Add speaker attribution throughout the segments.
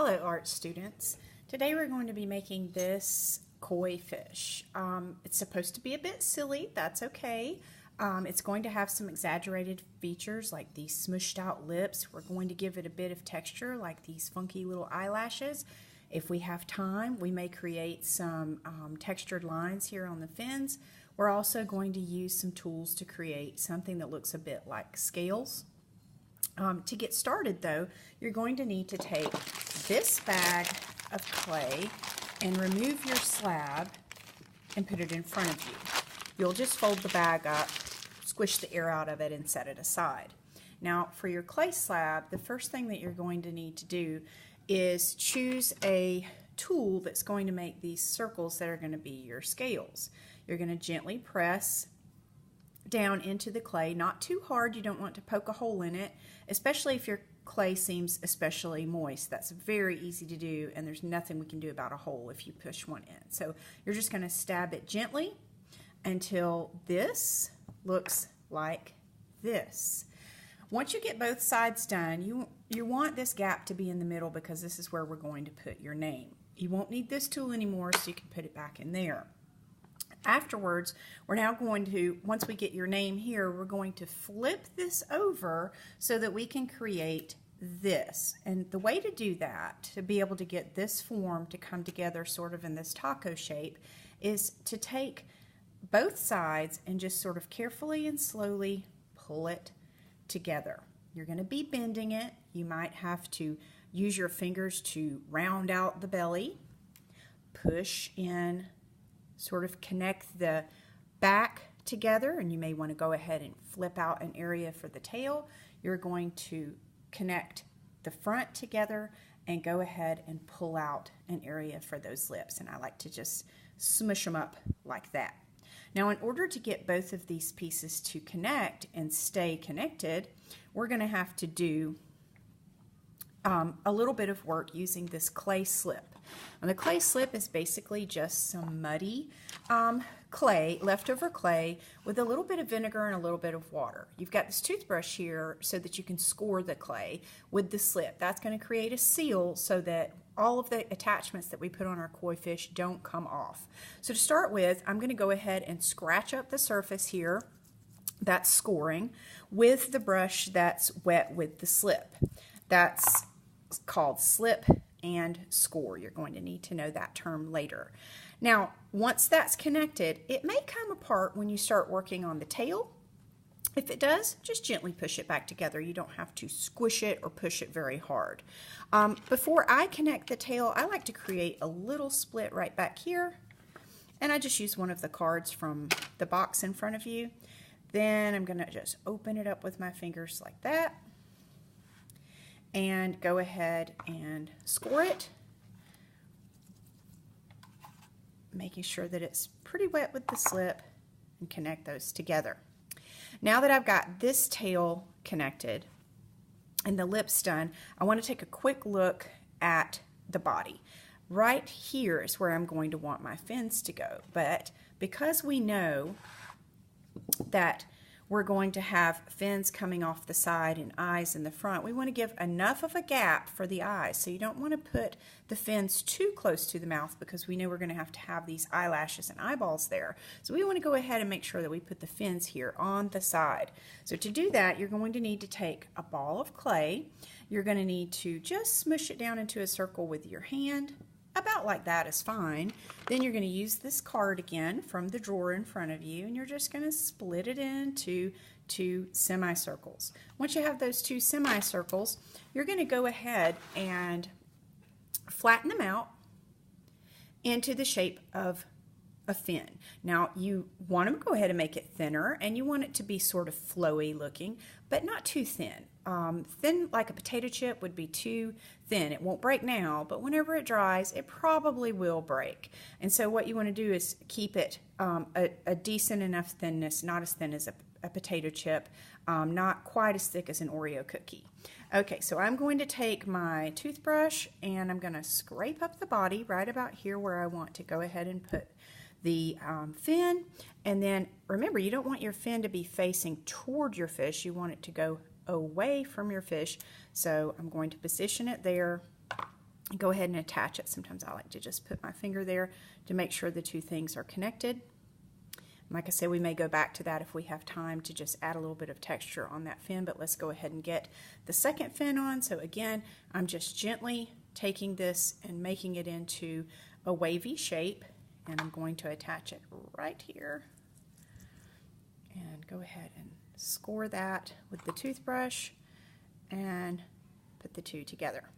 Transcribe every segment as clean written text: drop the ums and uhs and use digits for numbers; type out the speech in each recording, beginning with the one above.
Speaker 1: Hello art students. Today we're going to be making this koi fish. It's supposed to be a bit silly, that's okay. It's going to have some exaggerated features like these smushed out lips. We're going to give it a bit of texture like these funky little eyelashes. If we have time, we may create some textured lines here on the fins. We're also going to use some tools to create something that looks a bit like scales. To get started though, you're going to need to take this bag of clay and remove your slab and put it in front of you. You'll just fold the bag up, squish the air out of it, and set it aside. Now for your clay slab, the first thing that you're going to need to do is choose a tool that's going to make these circles that are going to be your scales. You're going to gently press down into the clay, not too hard. You don't want to poke a hole in it, especially if your clay seems especially moist. That's very easy to do, and there's nothing we can do about a hole if you push one in. So you're just going to stab it gently until this looks like this. Once you get both sides done, you want this gap to be in the middle because this is where we're going to put your name. You won't need this tool anymore, so you can put it back in there. Afterwards, we're now going to, once we get your name here, we're going to flip this over so that we can create this. And the way to do that, to be able to get this form to come together sort of in this taco shape, is to take both sides and just sort of carefully and slowly pull it together. You're going to be bending it. You might have to use your fingers to round out the belly, push in, sort of connect the back together, and you may want to go ahead and flip out an area for the tail. You're going to connect the front together and go ahead and pull out an area for those lips, and I like to just smush them up like that. Now in order to get both of these pieces to connect and stay connected, we're going to have to do a little bit of work using this clay slip. And the clay slip is basically just some muddy clay, leftover clay, with a little bit of vinegar and a little bit of water. You've got this toothbrush here so that you can score the clay with the slip. That's going to create a seal so that all of the attachments that we put on our koi fish don't come off. So to start with, I'm going to go ahead and scratch up the surface here, that's scoring, with the brush that's wet with the slip. That's called slip and score. You're going to need to know that term later. Now, once that's connected, it may come apart when you start working on the tail. If it does, just gently push it back together. You don't have to squish it or push it very hard. Before I connect the tail, I like to create a little split right back here, and I just use one of the cards from the box in front of you. Then I'm going to just open it up with my fingers like that and go ahead and score it, making sure that it's pretty wet with the slip, and connect those together. Now that I've got this tail connected and the lips done, I want to take a quick look at the body. Right here is where I'm going to want my fins to go, but because we know that we're going to have fins coming off the side and eyes in the front, we want to give enough of a gap for the eyes. So you don't want to put the fins too close to the mouth because we know we're going to have these eyelashes and eyeballs there. So we want to go ahead and make sure that we put the fins here on the side. So to do that, you're going to need to take a ball of clay. You're going to need to just smush it down into a circle with your hand. About like that is fine. Then you're going to use this card again from the drawer in front of you, and you're just going to split it into two semicircles. Once you have those two semicircles, you're going to go ahead and flatten them out into the shape of a fin. Now you want to go ahead and make it thinner, and you want it to be sort of flowy looking, but not too thin. Thin like a potato chip would be too thin. It won't break now, but whenever it dries, it probably will break. And so what you want to do is keep it a decent enough thinness, not as thin as a potato chip, not quite as thick as an Oreo cookie. Okay, so I'm going to take my toothbrush and I'm going to scrape up the body right about here where I want to go ahead and put the fin. And then remember, you don't want your fin to be facing toward your fish. You want it to go away from your fish. So I'm going to position it there Go ahead and attach it. Sometimes I like to just put my finger there to make sure the two things are connected. Like I said, we may go back to that if we have time to just add a little bit of texture on that fin, but let's go ahead and get the second fin on. So again, I'm just gently taking this and making it into a wavy shape, and I'm going to attach it right here. And go ahead and score that with the toothbrush and put the two together.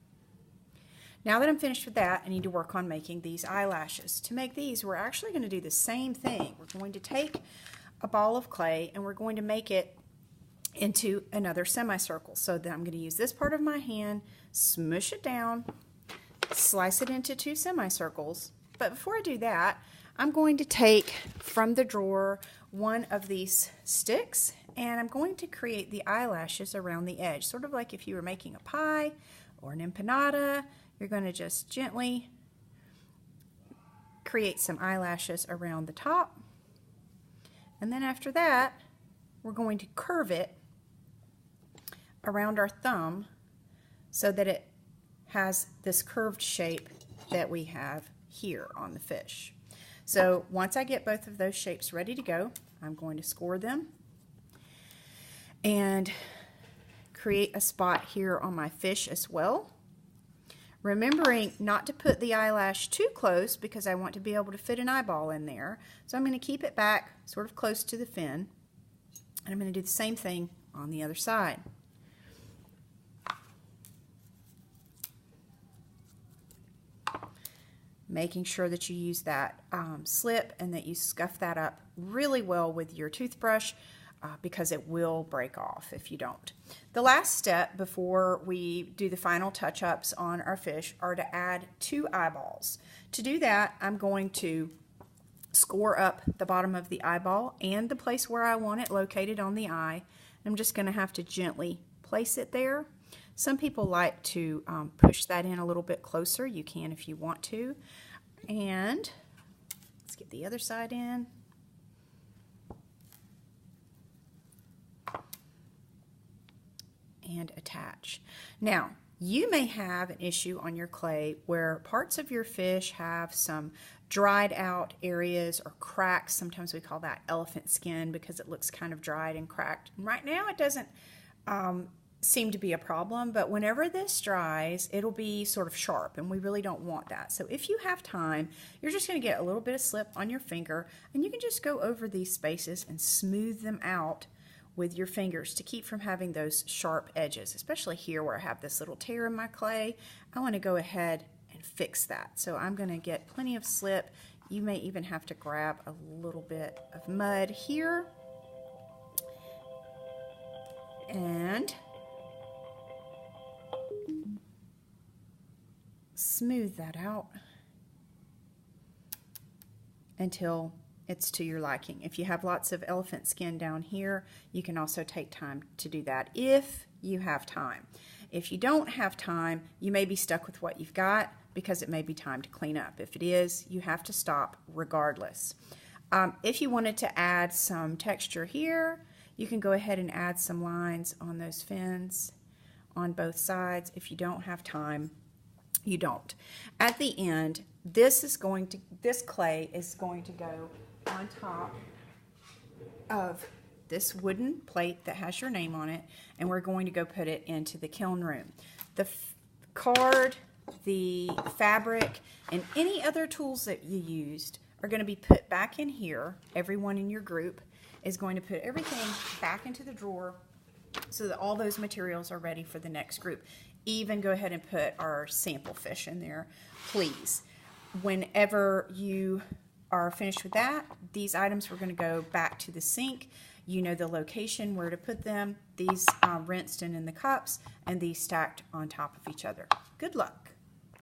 Speaker 1: Now that I'm finished with that, I need to work on making these eyelashes. To make these, we're actually going to do the same thing. We're going to take a ball of clay and we're going to make it into another semicircle. So then I'm going to use this part of my hand, smush it down, slice it into two semicircles. But before I do that, I'm going to take from the drawer one of these sticks and I'm going to create the eyelashes around the edge, sort of like if you were making a pie or an empanada. You're going to just gently create some eyelashes around the top. And then after that, we're going to curve it around our thumb so that it has this curved shape that we have here on the fish. So once I get both of those shapes ready to go, I'm going to score them and create a spot here on my fish as well. Remembering not to put the eyelash too close because I want to be able to fit an eyeball in there. So I'm going to keep it back sort of close to the fin. And I'm going to do the same thing on the other side. Making sure that you use that slip and that you scuff that up really well with your toothbrush because it will break off if you don't. The last step before we do the final touch-ups on our fish are to add two eyeballs. To do that, I'm going to score up the bottom of the eyeball and the place where I want it located on the eye. I'm just going to have to gently place it there. Some people like to push that in a little bit closer. You can if you want to. And let's get the other side in. And attach. Now, you may have an issue on your clay where parts of your fish have some dried out areas or cracks. Sometimes we call that elephant skin because it looks kind of dried and cracked. And right now it doesn't seem to be a problem, but whenever this dries, it'll be sort of sharp, and we really don't want that. So if you have time, you're just going to get a little bit of slip on your finger, and you can just go over these spaces and smooth them out with your fingers to keep from having those sharp edges, especially here where I have this little tear in my clay. I want to go ahead and fix that. So I'm going to get plenty of slip. You may even have to grab a little bit of mud here and smooth that out until it's to your liking. If you have lots of elephant skin down here, you can also take time to do that if you have time. If you don't have time, you may be stuck with what you've got because it may be time to clean up. If it is, you have to stop regardless. If you wanted to add some texture here, you can go ahead and add some lines on those fins on both sides. If you don't have time, you don't. At the end, this clay is going to go on top of this wooden plate that has your name on it, and we're going to go put it into the kiln room. The card, the fabric, and any other tools that you used are going to be put back in here. Everyone in your group is going to put everything back into the drawer so that all those materials are ready for the next group. Even go ahead and put our sample fish in there, please. Whenever you are finished with that, these items we're going to go back to the sink. You know the location where to put them. These rinsed in the cups, and these stacked on top of each other. Good luck.